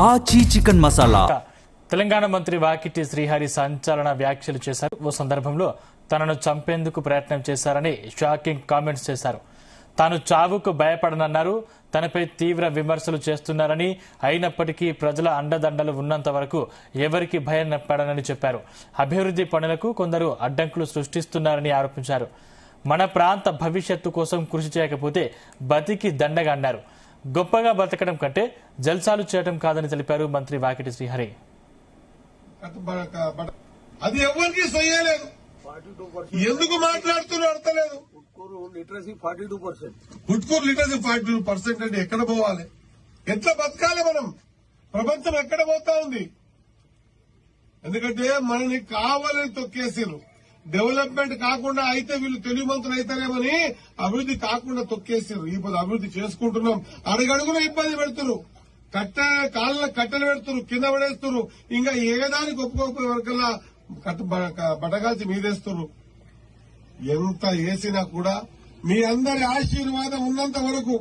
ఆచి చికెన్ మసాలా. తెలంగాణ మంత్రి వాకిటి శ్రీహరి సంచలన వ్యాఖ్యలు చేశారు. ఓ సందర్భంలో తనను చంపేందుకు ప్రయత్నం చేశారని షాకింగ్ కామెంట్స్ చేశారు. తాను చావుకు భయపడనన్నారు. తనపై తీవ్ర విమర్శలు చేస్తున్నారని, అయినప్పటికీ ప్రజల అండదండలు ఉన్నంత వరకు ఎవరికి భయం పడనని చెప్పారు. అభివృద్ధి పనులకు కొందరు అడ్డంకులు సృష్టిస్తున్నారని ఆరోపించారు. మన ప్రాంత భవిష్యత్తు కోసం కృషి చేయకపోతే బతికి దండగా అన్నారు. గొప్పగా బతకడం కంటే జల్సాలు చేయడం కాదని తెలిపారు మంత్రి వాకిటి శ్రీహరి. అది ఎవరికి సొయ్యలేదు. ఎందుకు మాట్లాడుతున్నారు అర్థలేదు. హుట్కూరు లిటరసీ 42%. హుట్కూరు లిటరసీ 42% అంటే ఎక్కడ పోవాలి? ఎట్లా బతకాలి మనం? ప్రపంచం ఎక్కడ పోతా ఉంది? ఎందుకంటే మనని కావాలని తొక్కేసారు. డెవలప్మెంట్ కాకుండా అయితే వీళ్ళు తెలివిమంతులు అయితేనేమని అభివృద్ధి కాకుండా తొక్కేసారు. ఇప్పుడు అభివృద్ధి చేసుకుంటున్నాం. అడుగడుగున ఇబ్బంది పెడుతున్నారు. కాళ్ళ కట్టెలు పెడుతున్నారు, కింద పడేస్తున్నారు. ఇంకా ఏదానికి ఒప్పుకోకపోయే వరకల్లా బటగాల్చి మీదేస్తున్నారు. ఎంత వేసినా కూడా మీ అందరి ఆశీర్వాదం ఉన్నంత వరకు,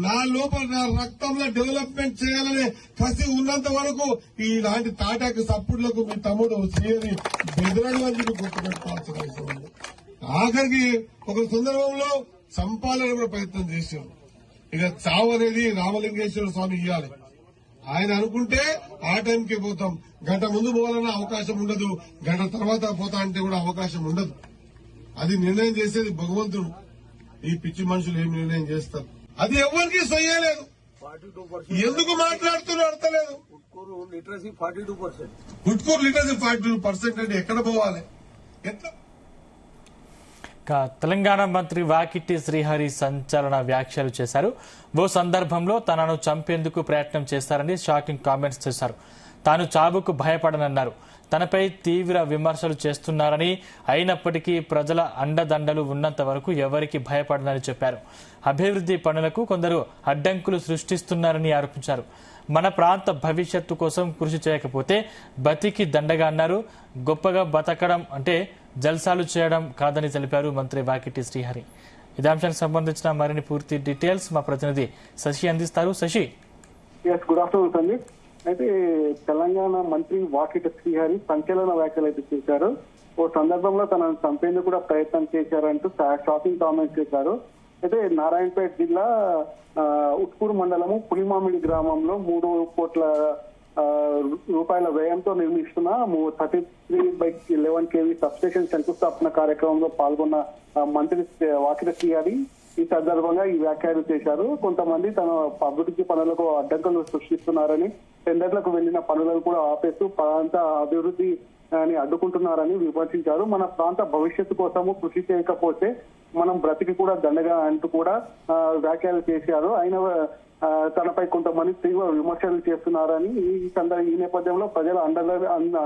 నా లోపల నా రక్తంలో డెవలప్మెంట్ చేయాలనే కసి ఉన్నంత వరకు ఇలాంటి తాటాకు సప్పుడులకు మీ తమ్ముడు చేయని బెదరడు అని గుర్తుపెట్టుకోవాల్సిన అవసరం ఉంది. ఆఖరికి ఒక సందర్భంలో చంపాలని కూడా ప్రయత్నం చేశారు. ఇక చావు అనేది రామలింగేశ్వర స్వామి ఇవ్వాలి. ఆయన అనుకుంటే ఆ టైంకి పోతాం. గంట ముందు పోవాలన్న అవకాశం ఉండదు, గంట తర్వాత పోతా అంటే కూడా అవకాశం ఉండదు. అది నిర్ణయం చేసేది భగవంతుడు. ఈ పిచ్చి మనుషులు ఏం నిర్ణయం చేస్తారు? అది ఎవరికి సొయ్యలేదు. 42%. ఎందుకు మాట్లాడుతున్నారు అర్థలేదు. హుట్కూరు లిటరసీ 42%. హుట్కూరు లిటరసీ 42% అంటే ఎక్కడ పోవాలి? ఎట్లా? తెలంగాణ మంత్రి వాకిటి శ్రీహరి సంచలన వ్యాఖ్యలు చేశారు. ఓ సందర్భంలో తనను చంపేందుకు ప్రయత్నం చేశారని షాకింగ్ కామెంట్స్ చేశారు. తాను చావుకు భయపడనన్నారు. తనపై తీవ్ర విమర్శలు చేస్తున్నారని, అయినప్పటికీ ప్రజల అండదండలు ఉన్నంత వరకు ఎవరికి భయపడనని చెప్పారు. అభివృద్ధి పనులకు కొందరు అడ్డంకులు సృష్టిస్తున్నారని ఆరోపించారు. మన ప్రాంత భవిష్యత్తు కోసం కృషి చేయకపోతే బతికి దండగా అన్నారు. గొప్పగా బతకడం అంటే జల్సాలు చేయడం కాదని తెలిపారు మంత్రి వాకిటి శ్రీహరి. ఇదే అంశానికి సంబంధించిన మరిన్ని పూర్తి డీటెయిల్స్ మా ప్రతినిధి శశి అందిస్తారు. శశి. Good afternoon Sandeep. అయితే తెలంగాణ మంత్రి వాకిటి శ్రీహరి సంచలన వ్యాఖ్యలు అయితే చేశారు. ఓ సందర్భంలో తనను చంపేందుకు కూడా ప్రయత్నం చేశారంటూ షాకింగ్ కామెంట్స్ చేశారు. అయితే నారాయణపేట జిల్లా ఉట్కూరు మండలము పులిమామిడి గ్రామంలో 3 కోట్ల రూపాయల వ్యయంతో నిర్మిస్తున్న 33/11 kV సబ్స్టేషన్ శంకుస్థాపన కార్యక్రమంలో పాల్గొన్న మంత్రి వాకిటి శ్రీహరి ఈ సందర్భంగా ఈ వ్యాఖ్యలు చేశారు. కొంతమంది తన అభివృద్ధి పనులకు అడ్డంకులు సృష్టిస్తున్నారని, టెండర్లకు వెళ్లిన పనులను కూడా ఆపేస్తూ ప్రాంత అభివృద్ధి అడ్డుకుంటున్నారని విమర్శించారు. మన ప్రాంత భవిష్యత్తు కోసము కృషి చేయకపోతే మనం బ్రతికి కూడా దండగా అంటూ కూడా వ్యాఖ్యలు చేశారు. ఆయన తనపై కొంతమంది తీవ్ర విమర్శలు చేస్తున్నారని, ఈ నేపథ్యంలో ప్రజల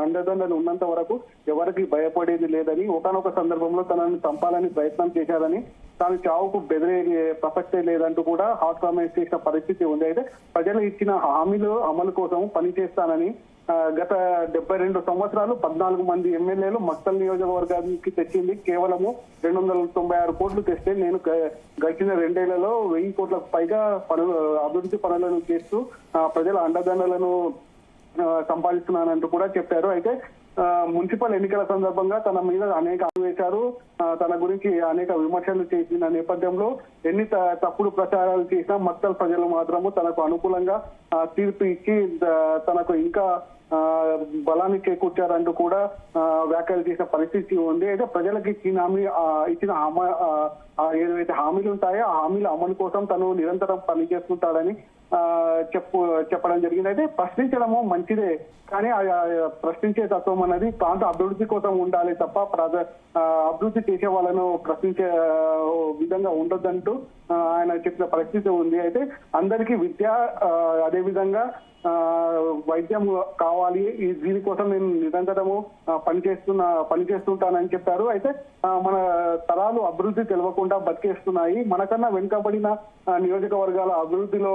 అండదండలు ఉన్నంత వరకు ఎవరికి భయపడేది లేదని, ఒకనొక సందర్భంలో తనని చంపాలని ప్రయత్నం చేశారని, తాను చావుకు బెదిరే ప్రసక్తే లేదంటూ కూడా హాట్ కామెంట్స్ చేసిన పరిస్థితి ఉంది. అయితే ప్రజలు ఇచ్చిన హామీలు అమలు కోసం పనిచేస్తానని, గత 72 సంవత్సరాలు 14 మంది ఎమ్మెల్యేలు మక్తల్ నియోజకవర్గానికి తెచ్చింది కేవలము 296 కోట్లు తెస్తే నేను గడిచిన 2 ఏళ్లలో 1000 కోట్లకు పైగా అభివృద్ధి పనులను చేస్తూ ప్రజల అండదండలను సంపాదిస్తున్నానంటూ కూడా చెప్పారు. అయితే మున్సిపల్ ఎన్నికల సందర్భంగా తన మీద అనేక వేశారు. తన గురించి అనేక విమర్శలు చేసిన నేపథ్యంలో ఎన్ని తప్పుడు ప్రచారాలు చేసినా మక్తల్ ప్రజలు మాత్రము తనకు అనుకూలంగా తీర్పు ఇచ్చి తనకు ఇంకా బలాన్ని చేకూర్చారంటూ కూడా వ్యాఖ్యలు చేసిన పరిస్థితి ఉంది. అయితే ప్రజలకు ఇచ్చిన ఏదైతే హామీలు ఉంటాయో ఆ హామీల అమలు కోసం తను నిరంతరం పనిచేస్తుంటాడని చెప్పడం జరిగింది. అయితే ప్రశ్నించడము మంచిదే, కానీ ప్రశ్నించే తత్వం అనేది ప్రాంత అభివృద్ధి కోసం ఉండాలి తప్ప అభివృద్ధి చేసే వాళ్ళను ప్రశ్నించే విధంగా ఉండొద్దంటూ ఆయన చెప్పిన పరిస్థితి ఉంది. అయితే అందరికీ విద్య, అదేవిధంగా వైద్యం కావాలి, దీనికోసం నేను నిరంతరము పనిచేస్తుంటానని చెప్పారు. అయితే మన తరాలు అభివృద్ధి తెలియకుండా బతికేస్తున్నాయి. మనకన్నా వెనుకబడిన నియోజకవర్గాల అభివృద్ధిలో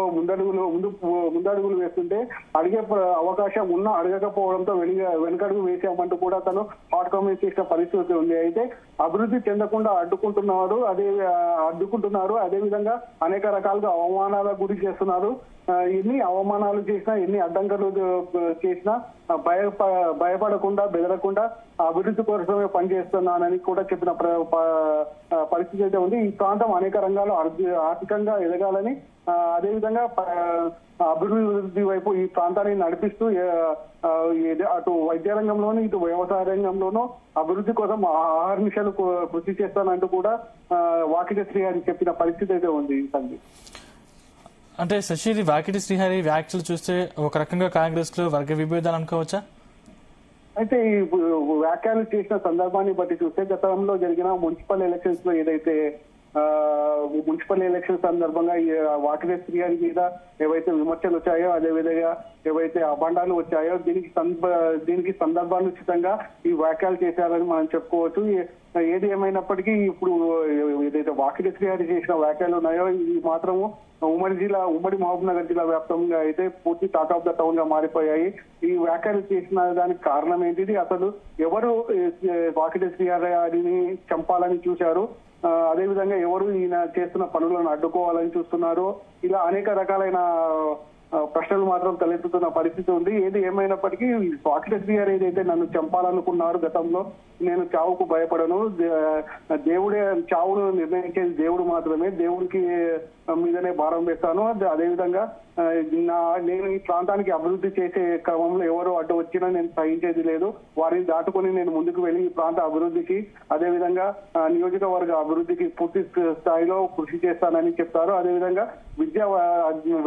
ముందడుగులు వేస్తుంటే అడిగే అవకాశం ఉన్నా అడగకపోవడంతో వెనుకడుగు వేసామంటూ కూడా తను హాట్ కామెంట్ చేసిన పరిస్థితి ఉంది. అయితే అభివృద్ధి చెందకుండా అడ్డుకుంటున్నారు. అదే విధంగా అనేక రకాలుగా అవమానాలకు గురి చేస్తున్నారు. ఎన్ని అవమానాలు చేసినా, ఎన్ని అడ్డంకులు చేసినా భయపడకుండా, బెదరకుండా అభివృద్ధి కోసమే పనిచేస్తున్నానని కూడా చెప్పిన పరిస్థితి అయితే ఉంది. ఈ ప్రాంతం అనేక రంగాల్లో ఆర్థికంగా ఎదగాలని, అదేవిధంగా అభివృద్ధి వైపు ఈ ప్రాంతాన్ని నడిపిస్తూ అటు వైద్య రంగంలోనూ, ఇటు వ్యవసాయ రంగంలోనూ అభివృద్ధి కోసం ఆహర్నిశలు కృషి చేస్తానంటూ కూడా వాకిటి శ్రీహరి చెప్పిన పరిస్థితి అయితే ఉంది. సందీప్, అంటే శశి, వాకిటి శ్రీహరి వ్యాఖ్యలు చూస్తే ఒక రకంగా కాంగ్రెస్ లో వర్గ విభేదాలు అనుకోవచ్చా? అయితే ఈ వ్యాఖ్యలు చేసిన సందర్భాన్ని బట్టి చూస్తే గతంలో జరిగిన మున్సిపల్ ఎలక్షన్స్ లో ఏదైతే మున్సిపల్ ఎలక్షన్ సందర్భంగా వాకిటి శ్రీహరి మీద ఏవైతే విమర్శలు వచ్చాయో, అదేవిధంగా ఏవైతే అభండాలు వచ్చాయో, దీనికి సందర్భానుచితంగా ఈ వ్యాఖ్యలు చేశారని మనం చెప్పుకోవచ్చు. ఏది ఏమైనప్పటికీ ఇప్పుడు ఏదైతే వాకిటి శ్రీహరి చేసిన వ్యాఖ్యలు ఉన్నాయో, ఇవి మాత్రము ఉమ్మడి మహబూబ్ నగర్ జిల్లా వ్యాప్తంగా అయితే పూర్తి టాక్ ఆఫ్ ద టౌన్ గా మారిపోయాయి. ఈ వ్యాఖ్యలు చేసిన దానికి కారణం ఏంటిది? అసలు ఎవరు వాకిటి శ్రీహరిని చంపాలని చూశారు, అదేవిధంగా ఎవరు ఈయన చేస్తున్న పనులను అడ్డుకోవాలని చూస్తున్నారు, ఇలా అనేక రకాలైన ప్రశ్నలు మాత్రం తలెత్తుతున్న పరిస్థితి ఉంది. ఏది ఏమైనప్పటికీ వాకిటి శ్రీహరి ఏదైతే నన్ను చంపాలనుకున్నారు గతంలో, నేను చావుకు భయపడను, దేవుడే చావును నిర్ణయించేది దేవుడు మాత్రమే, దేవుడికి మీదనే భారం వేస్తాను, అదేవిధంగా నేను ఈ ప్రాంతానికి అభివృద్ధి చేసే క్రమంలో ఎవరు అడ్డు వచ్చినా నేను సహించేది లేదు, వారిని దాటుకొని నేను ముందుకు వెళ్లి ఈ ప్రాంత అభివృద్ధికి, అదేవిధంగా నియోజకవర్గ అభివృద్ధికి పూర్తి స్థాయిలో కృషి చేస్తానని చెప్తారు. అదేవిధంగా విద్యా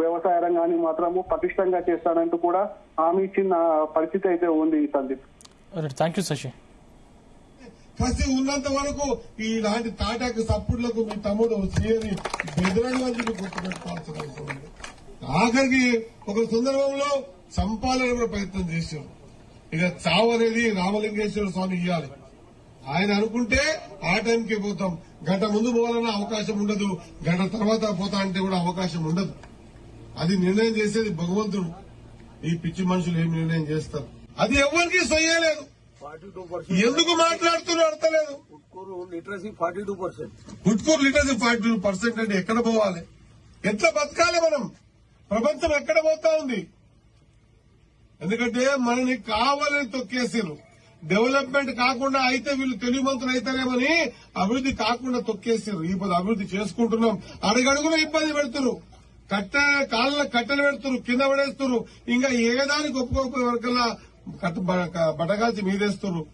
వ్యవసాయ రంగాన్ని మాత్రము పటిష్టంగా చేస్తానంటూ కూడా హామీ ఇచ్చిన పరిస్థితి అయితే ఉంది. Sandeep, thank you Shashi. కసి ఉన్నంత వరకు ఇలాంటి తాటాకు సప్పుడులకు మీ తమ్ముడు శ్రీహరి బెదరని వంటి గుర్తుపెట్టుకోవాల్సిన అవసరం ఉంది. ఆఖరికి ఒక సందర్భంలో చంపాలని కూడా ప్రయత్నం చేశారు. ఇక చావు అనేది రామలింగేశ్వర స్వామి ఇవ్వాలి. ఆయన అనుకుంటే ఆ టైంకి పోతాం, గంట ముందు పోవాలన్న అవకాశం ఉండదు, గంట తర్వాత పోతా అంటే కూడా అవకాశం ఉండదు. అది నిర్ణయం చేసేది భగవంతుడు. ఈ పిచ్చి మనుషులు ఏం నిర్ణయం చేస్తారు? అది ఎవరికి సొయ్యలేదు. 42% ఎందుకు మాట్లాడుతున్నారు అర్థలేదు. ఉట్కూరు లిటరసీ 42%. గుట్కూరు లిటరసీ 42% అంటే ఎక్కడ పోవాలి? ఎట్లా బతకాలి మనం? ప్రపంచం ఎక్కడ పోతా ఉంది? ఎందుకంటే మనని కావాలని తొక్కేసారు. డెవలప్మెంట్ కాకుండా అయితే వీళ్ళు తెలుగు మంత్రులు అవుతారేమని అభివృద్ధి కాకుండా తొక్కేసారు. ఇప్పుడు అభివృద్ధి చేసుకుంటున్నాం, అడుగడుగున ఇబ్బంది పెడుతున్నారు, కాళ్ళ కట్టెలు పెడుతున్నారు, కింద పడేస్తున్నారు, ఇంకా ఏదానికి ఒప్పుకోకపోయే వరకల్లా బటగాల్చి మీదేస్తున్నారు.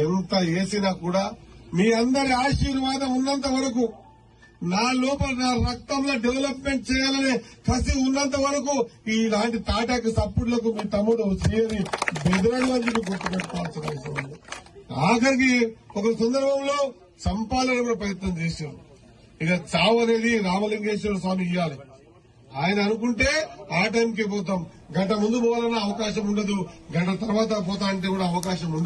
ఎంత వేసినా కూడా మీ అందరి ఆశీర్వాదం ఉన్నంత వరకు, నా లోపల నా రక్తంలో డెవలప్మెంట్ చేయాలనే కసి ఉన్నంత వరకు ఇలాంటి తాటాకు సప్పుడులకు మీ తమ్ముడు శ్రీహరి బెదరని వంటి గుర్తుపెట్టుకోవాల్సిన అవసరం ఉంది. ఆఖరికి ఒక సందర్భంలో చంపాలని కూడా ప్రయత్నం చేశారు. ఇక చావు అనేది రామలింగేశ్వర స్వామి ఇవ్వాలి. ఆయన అనుకుంటే ఆ టైంకి పోతాం, గంట ముందు పోవాలన్న అవకాశం ఉండదు, గంట తర్వాత పోతా అంటే కూడా అవకాశం ఉండదు.